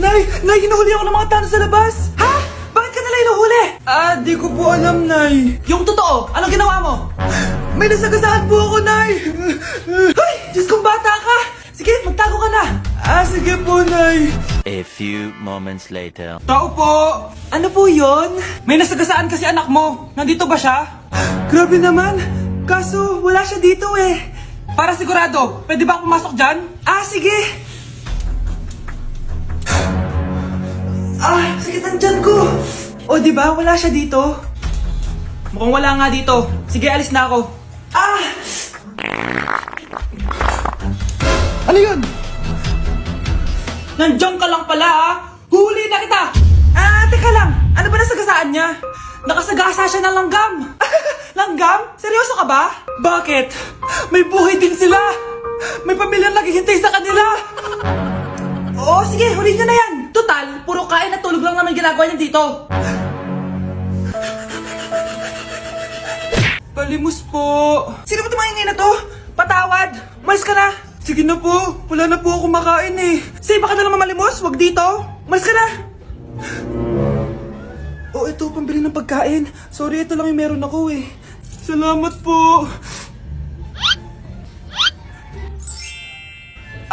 Nay, hinuhuli ako ng mga tanong sa labas! Ha? Bakit ka nila hinuhuli? Di ko po alam, Nay. Yung totoo, anong ginawa mo? May nasagasaan po ako, Nay! Ay! Diyos kong bata ka! Sige, magtago ka na! Sige po, Nay. A few moments later. Tao po! Ano po yon? May nasagasaan kasi anak mo. Nandito ba siya? Grabe naman. Kaso, wala siya dito eh. Para sigurado, pwede ba ako pumasok dyan? Sige. Sakit ang tiyan ko. O, di ba? Wala siya dito. Mukhang wala nga dito. Sige, alis na ako. Ano yun? Nandiyan ka lang pala, ha? Huli na kita! Teka lang. Ano ba nasagasaan niya? Nakasagasa siya ng langgam. Langgam? Seryoso ka ba? Bakit? May buhay din sila. May pamilyang naghihintay sa kanila. Oo, sige. Huli niyo na yan. Total, puro kain at tulog lang naman ginagawa niya dito. Palimos po. Sino ba tumahingay na to? Patawad. Malis ka na. Sige na po. Wala na po ako makain eh. Say, baka na naman malimos. Wag dito. Malis ka na. Ito, pambili ng pagkain. Sorry, ito lang yung meron ako eh. Salamat po.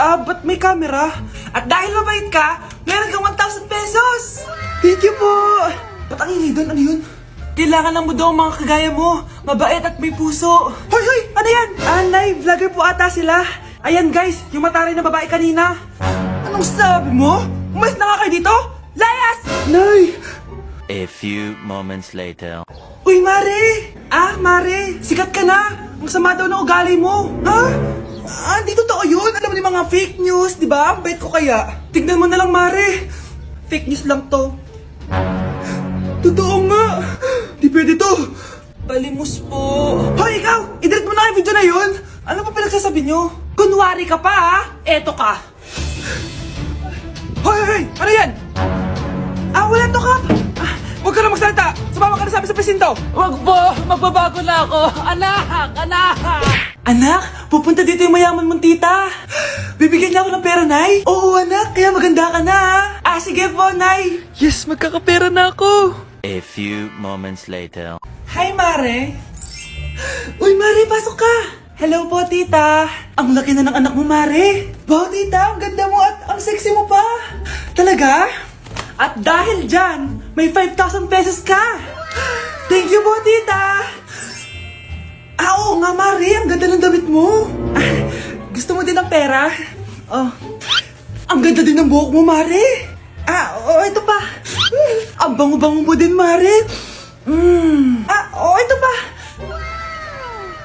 Ba't may camera? At dahil mabait ka, meron kang 1,000 pesos! Thank you po! Ba't ang ingay doon? Ano yun? Kailangan lang mo daw ang mga kagaya mo. Mabait at may puso. Hoy! Ano yan? Nay, vlogger po ata sila. Ayan guys, yung mataray na babae kanina. Anong sabi mo? Umalis na nga kayo dito? Layas! Nay! A few moments later. Uy, Mare! Mare, sikat ka na! Ang sama daw ng ugali mo! Ha? Di totoo yun! Alam mo yung mga fake news, di ba? Ang bait ko kaya. Tignan mo na lang, Mare! Fake news lang to. Totoo nga! Di pwede to! Palimos po! Hoy, ikaw! I-delete mo na yung video na yun! Ano pa pinagsasabi nyo? Kunwari ka pa, ha? Eto ka! Hoy! Ano yan? Wala to, Kap! Huwag ka na magsalita! Sumama ka na sa amin sa presinto! Wag po! Magbabago na ako! Anak! Anak! Anak, pupunta dito yung mayaman mong tita. Bibigyan niya ako ng pera, Nay. Oo, anak, kaya maganda ka na, ha? Sige po, Nay. Yes, magkakapera na ako. A few moments later. Hi, Mare. Uy, Mare, pasok ka. Hello po, tita. Ang laki na ng anak mo, Mare. Wow, tita, ang ganda mo at ang sexy mo pa. Talaga? At dahil dyan, may 5,000 pesos ka. Thank you po, tita. Oo nga, Mare. Ang ganda ng damit mo. Gusto mo din ng pera? Ang ganda din ng buhok mo, Mare. Ito pa. Ang bango-bango mo din, Mare. Ito pa.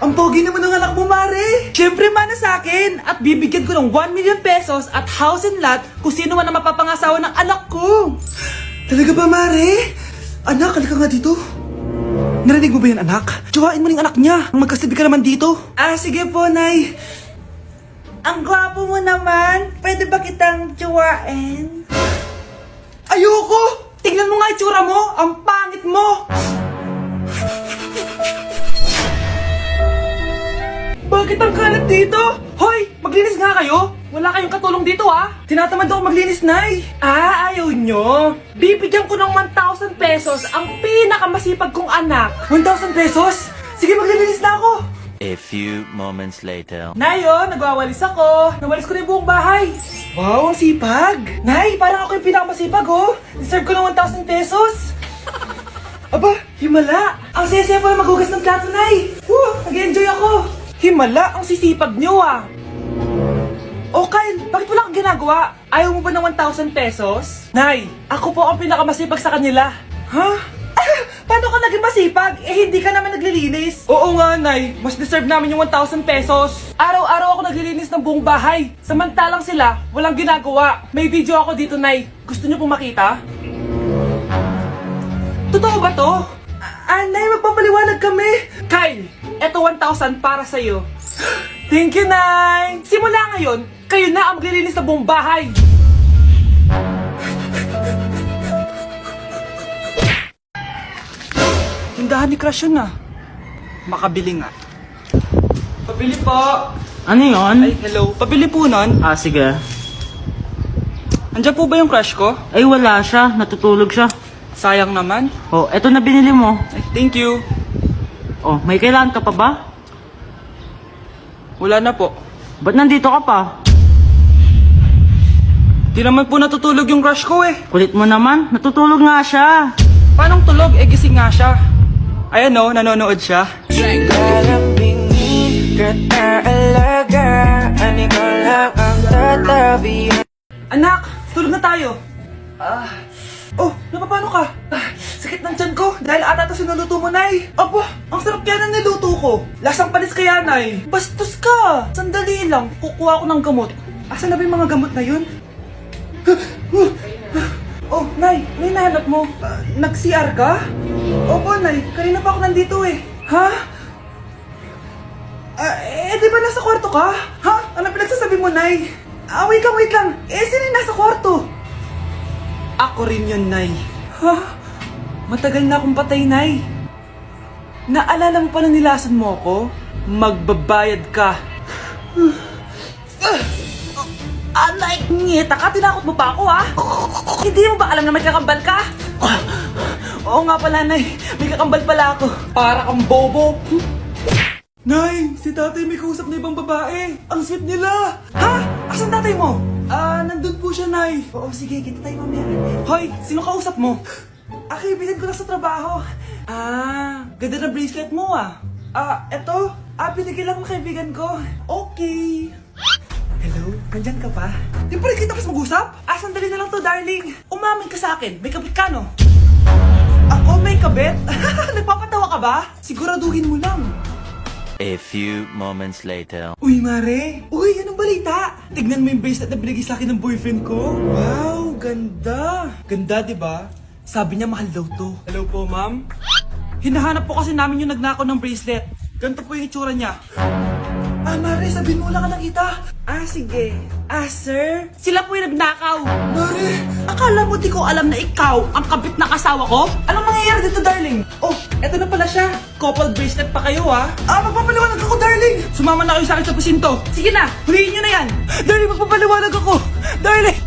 Ang pogi naman ng anak mo, Mare. Siyempre, mana sa akin. At bibigyan ko ng 1 million pesos at house and lot kung sino man ang mapapangasawa ng anak ko. Talaga ba, Mare? Anak, halika nga dito. Narinig mo ba yan, anak? Tsuwain mo ng anak niya. Magkasibi ka naman dito. Sige po, Nay. Ang gwapo mo naman. Pwede ba kitang tsuwain? Ayoko! Tingnan mo nga itsura mo. Ang pangit mo. Bakit ang kalat dito? Hoy! Maglinis nga kayo! Wala kayong katulong dito, ha? Tinatamad ako maglinis, Nay. Ayaw nyo? Bibigyan ko ng 1,000 pesos ang pinakamasipag kong anak. 1,000 pesos? Sige, maglilinis na ako. A few moments later. Nay, nagwawalis ako. Nawalis ko na yung buong bahay. Wow, ang sipag. Nay, parang ako yung pinakamasipag, Deserve ko ng 1,000 pesos. Aba, himala. Ang saya-saya pala maghugas ng plato, Nay. Nag-enjoy ako. Himala, ang sisipag nyo, O Kyle, bakit wala kang ginagawa? Ayaw mo ba ng 1,000 pesos? Nay, ako po ang pinakamasipag sa kanila. Ha? Paano ka naging masipag? Hindi ka naman naglilinis. Oo nga, Nay. Mas deserve namin yung 1,000 pesos. Araw-araw ako naglilinis ng buong bahay. Samantalang sila, walang ginagawa. May video ako dito, Nay. Gusto niyo pong makita? Totoo ba to? Nay, magpapaliwanag kami. Kyle, eto 1,000 para sa'yo. Thank you, Nay. Simula ngayon, kayo na ang maglilinis ng buong bahay. Tindahan ni Crush yun, Makabili nga. Pabili po. Ano yun? Ay, hello. Pabili po nun. Sige. Andiyan po ba yung crush ko? Ay, wala siya. Natutulog siya. Sayang naman. Oh, eto na binili mo. Ay, thank you. Oh, may kailangan ka pa ba? Wala na po. Ba't nandito ka pa? Di naman po natutulog yung crush ko eh. Kulit mo naman. Natutulog nga siya. Paanong tulog? Eh, gising nga siya. Ayan o, nanonood siya. Anak, tulog na tayo. Oh, napapano ka? Sakit ng tiyan ko dahil ata ito sinuluto mo, Nay. Aba, ang sarap kaya ng niluto ko. Lasang panis kaya, Nay. Bastos ka. Sandali lang, kukuha ko ng gamot. Asan na ba yung mga gamot na yun? Oh, Nay, may nahanap mo. Nag-CR ka? Opo, Nay. Kanina pa ako nandito eh. Ha? Di ba nasa kwarto ka? Ha? Ano pinagsasabi mo, Nay? Wait lang. Sino yung nasa kwarto? Ako rin yun, Nay. Ha? Matagal na akong patay, Nay. Naalala mo pa na nilasan mo ako? Magbabayad ka. Nay, ngita ka, tinakot mo pa ako, ha? Hindi mo ba alam na may kakambal ka? Oo nga pala, Nay. May kakambal pala ako. Para kang bobo. Nay, si tatay may kausap na ibang babae. Ang sweet nila. Ha? Asan tatay mo? Nandun po siya, Nay. Oo, sige, kita tayo mamaya. Hoy, sino kausap mo? Kaibigan ko lang sa trabaho. Ganda na bracelet mo, ah. Eto. Binigay lang ng kaibigan ko. Okay. Hello? Nandyan ka pa? Di pa rin kita mas mag-usap? Sandali na lang to, darling. Umamin ka sa akin. May kabit ka, no? Ako may kabit? Nagpapatawa ka ba? Siguraduhin mo lang. A few moments later. Uy, Mare! Uy, anong balita? Tignan mo yung bracelet na binigay sa akin ng boyfriend ko. Wow, ganda! Ganda, di ba? Sabi niya mahal daw to. Hello po, ma'am? Hinahanap po kasi namin yung nagnakaw ng bracelet. Ganito po yung itsura niya. Mare, sabihin mo wala ka nakita. Sige. Sir? Sila po yung nagnakaw. Mare! Akala mo di ko alam na ikaw ang kabit ng asawa ko? Anong nangyayari dito, darling? Oh, eto na pala siya. Couple bracelet pa kayo, ha? Magpapaliwanag ako, darling! Sumama na kayo sa akin sa presinto. Sige na, huliin nyo na yan. Darling, magpapaliwanag ako. Darling!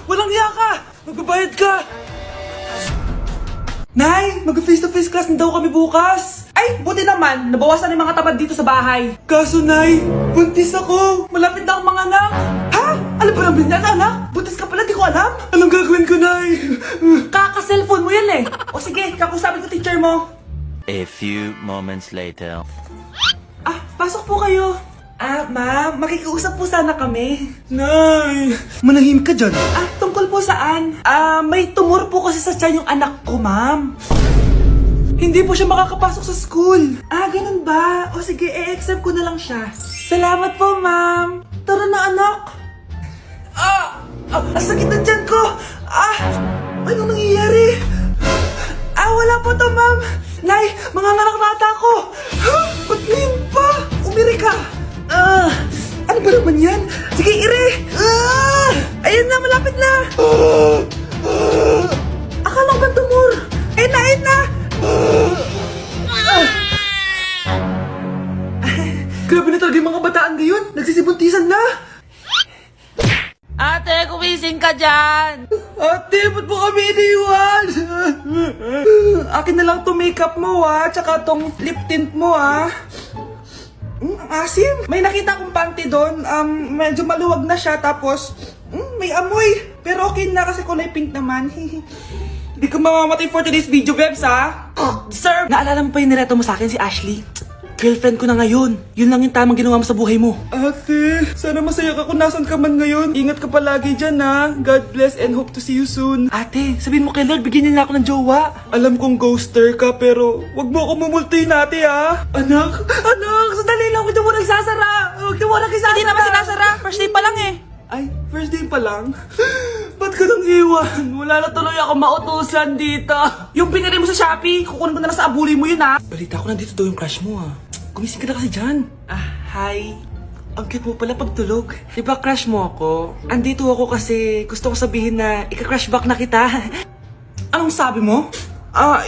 Walang hiya ka! Magbabayad ka! Nay, mag-face-to-face class na daw kami bukas. Ay, buti naman, nabawasan yung mga tamad dito sa bahay. Kaso, Nay, buntis ako. Malapit na akong mga anak. Ha? Alam ba namin yan, anak? Buntis ka pala, di ko alam. Anong gagawin ko, Nay? Kaka-cellphone mo yan eh. O sige, kakusapin ko teacher mo. A few moments later. Pasok po kayo. Ma'am, makikiusap po sana kami. Nay, manahimik ka dyan. Tungkol po saan? May tumor po kasi sa tiyan yung anak ko, ma'am. Hindi po siya makakapasok sa school. Ganun ba? O sige, i-accept ko na lang siya. Salamat po, ma'am. Tara na, anak. Ang sakit ng tiyan ko. Anong nangyayari? Wala po to, ma'am. Nay, mga nganak na ata ako. Ba't ngayon pa? Umiri ka. Ano ba naman yan? Sige, ire! Ayun na, malapit na! Akala ko ba tumor? Ayun na! Grabe na talaga yung mga bataan ngayon. Nagsisibuntisan na. Ate, kumising ka dyan! Ate, ba't mo kami iniwan? Akin na lang to makeup mo, tsaka tong lip tint mo, Ang asim. May nakita akong panty doon. Medyo maluwag na siya. Tapos, may amoy. Pero okay na kasi kulay pink naman. Hindi ka mamamatay for today's video, Bebs, ha? Sir! Naalala mo pa yung nireto mo sa akin si Ashley? Girlfriend ko na ngayon. Yun lang yung tamang ginawa mo sa buhay mo. Ate, sana masaya ka kung nasan ka man ngayon. Ingat ka palagi dyan, ha? God bless and hope to see you soon. Ate, sabihin mo kay Lord, bigyan niya na ako ng jowa. Alam kong ghoster ka, pero wag mo ako mumultuin, ate, ha? Anak, sandali lang. Huwag mo nagsasara. Huwag mo nagsasara. Hindi naman sinasara. First day pa lang eh. Ay, first day pa lang? Ba't ka nang iwan? Wala na tuloy ako mautusan dito. Yung pinili mo sa Shopee, kukunin ko na lang sa abuli mo yun, ha? Balita ko nandito daw yung crush mo, ha? Gumising ka na kasi dyan. Hi. Ang cute mo pala pagtulog. Diba crush mo ako? Andito ako kasi gusto ko sabihin na ika-crush back na kita. Anong sabi mo?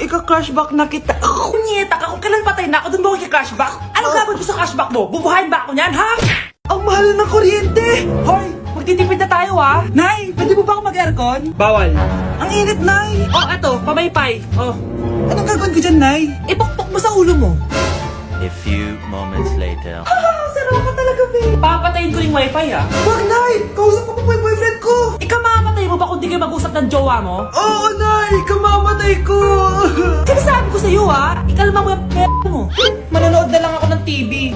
Ika-crush back na kita. Kunyeta ka, kung kailan patay na ako, doon ba ako ika-crush back? Anong gagawin ko sa crush back mo? Bubuhayin ba ako niyan, ha? Ang mahal ng kuryente! Hoy! magtitipid na tayo ah. Nay, pwede mo ba ako mag-aircon? Bawal. Ang init, Nay. Oh, eto, pamaypay. Oh. Anong gagawin ko dyan, Nay? Ipukpok mo sa ulo mo. A few moments later. Sarap ka talaga, babe. Papatayin ko yung wifi ah. Wag, Nay! Kausap ko pa po yung boyfriend ko! Ikaw mamamatay mo ba kung di kayo mag-usap ng jowa mo? Oo, Nay! Kamamatay ko! Sinasabi ko sa'yo ah, ikalma mo yung mo. Manonood na lang ako ng TV.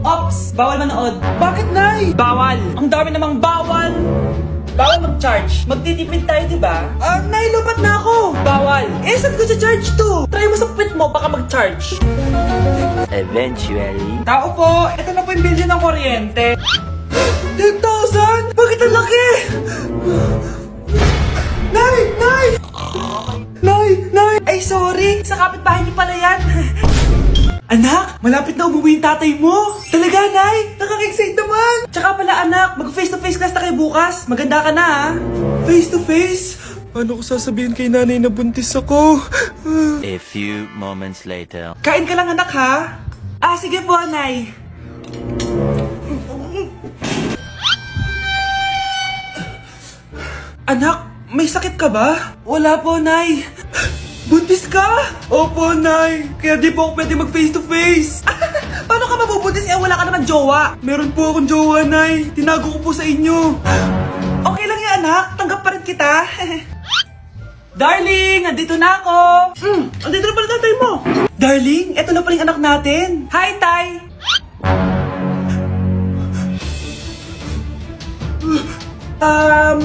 Ops, bawal manood. Bakit, Nay? Bawal. Ang dami namang bawal. Bawal mag-charge. Magtitipid tayo, di ba? Nay, lupat na ako! Bawal. Eh, saan ko charge to? Try mo sa puwit mo, baka mag-charge. Eventually. Tao po, ito na po yung bill niyo ng kuryente. 10,000? Bakit ang laki? Nay! Nay! Nay! Nay! Ay, sorry! Sa kapitbahay niyo pala yan. Anak, malapit na umuwi yung tatay mo. Talaga, Nay? Nakaka-excite naman. Tsaka pala, anak, mag-face-to-face class na kayo bukas. Maganda ka na, ha? Face-to-face? Paano ko sasabihin kay nanay na buntis ako? A few moments later. Kain ka lang, anak, ha? Sige po, Nay. Anak, may sakit ka ba? Wala po, Nay. Buntis ka? Opo, Nay. Kaya di po ako pwede mag face to face. Paano ka mabubuntis wala ka naman jowa? Meron po akong jowa, Nay. Tinago ko po sa inyo. Okay lang yan, anak. Tanggap pa rin kita. Darling, nandito na ako. Andito na pala tatay mo. Darling, eto na pala yung anak natin. Hi, Tay.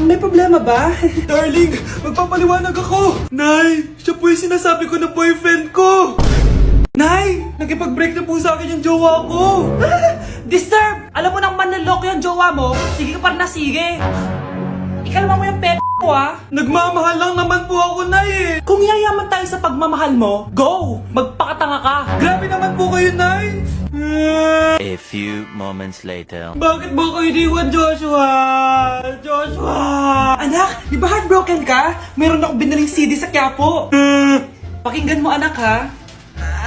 May problema ba? Darling, magpapaliwanag ako. Nay, siya po yung sinasabi ko na boyfriend ko. Nay, nakipag-break na po sa akin yung jowa ko. Disturb! Alam mo nang manloloko yung jowa mo, sige ka pa rin na sige. Ikalma mo yung ko ah. Nagmamahal lang naman po ako, Nay eh. Kung yayaman tayo sa pagmamahal mo, go! Magpakatanga ka. Grabe naman po kayo, Nay. A few moments later. Bakit mo ko iniwan, Joshua? Joshua! Anak, di ba heartbroken ka? Meron akong binaling CD sa Quiapo. Pakinggan mo, anak, ha?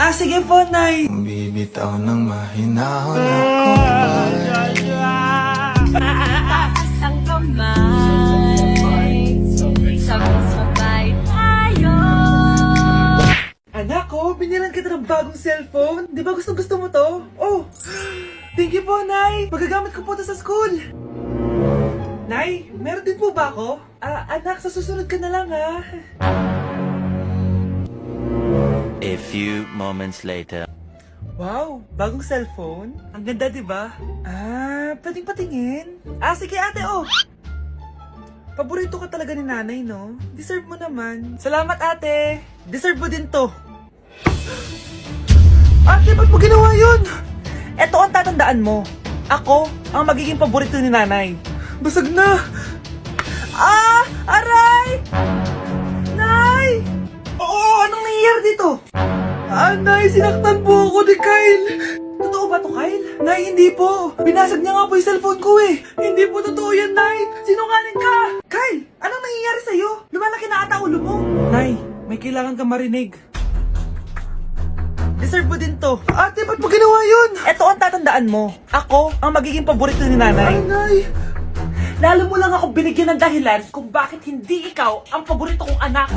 Sige po, Nay. Bibitaw ng mahinahon ako Taas ang kamay, sabay-sabay tayo. Anak ko, binilan kita ng bagong cellphone. Di ba gusto mo to? Oh, thank you po, Nay. Magagamit ko po to sa school. Nay, meron din po ba ako? Anak, sa susunod ka na lang, ha? A few moments later. Wow, bagong cellphone? Ang ganda, di ba? Pwedeng patingin? Sige ate, oh! Paborito ka talaga ni nanay, no? Deserve mo naman. Salamat, ate! Deserve mo din to. Ate, ba't mo ginawa yun? Eto ang tatandaan mo. Ako ang magiging paborito ni nanay. Basag na! Aray! Nay! Oo, anong nangyayari dito? Nay, sinaktan po ako ni Kyle. Totoo ba to, Kyle? Nay, hindi po. Binasag niya nga po yung cellphone ko eh. Hindi po totoo yan, Nay. Sinungaling ka. Kyle, anong nangyayari sa'yo? Lumalaki na ata ulo mo. Nay, may kailangan kang marinig. Deserve mo din to. Ate, ba't mo ginawa yun? Eto ang tatandaan mo. Ako ang magiging paborito ni nanay. Nay. Lalo mo lang ako binigyan ng dahilan kung bakit hindi ikaw ang paborito kong anak.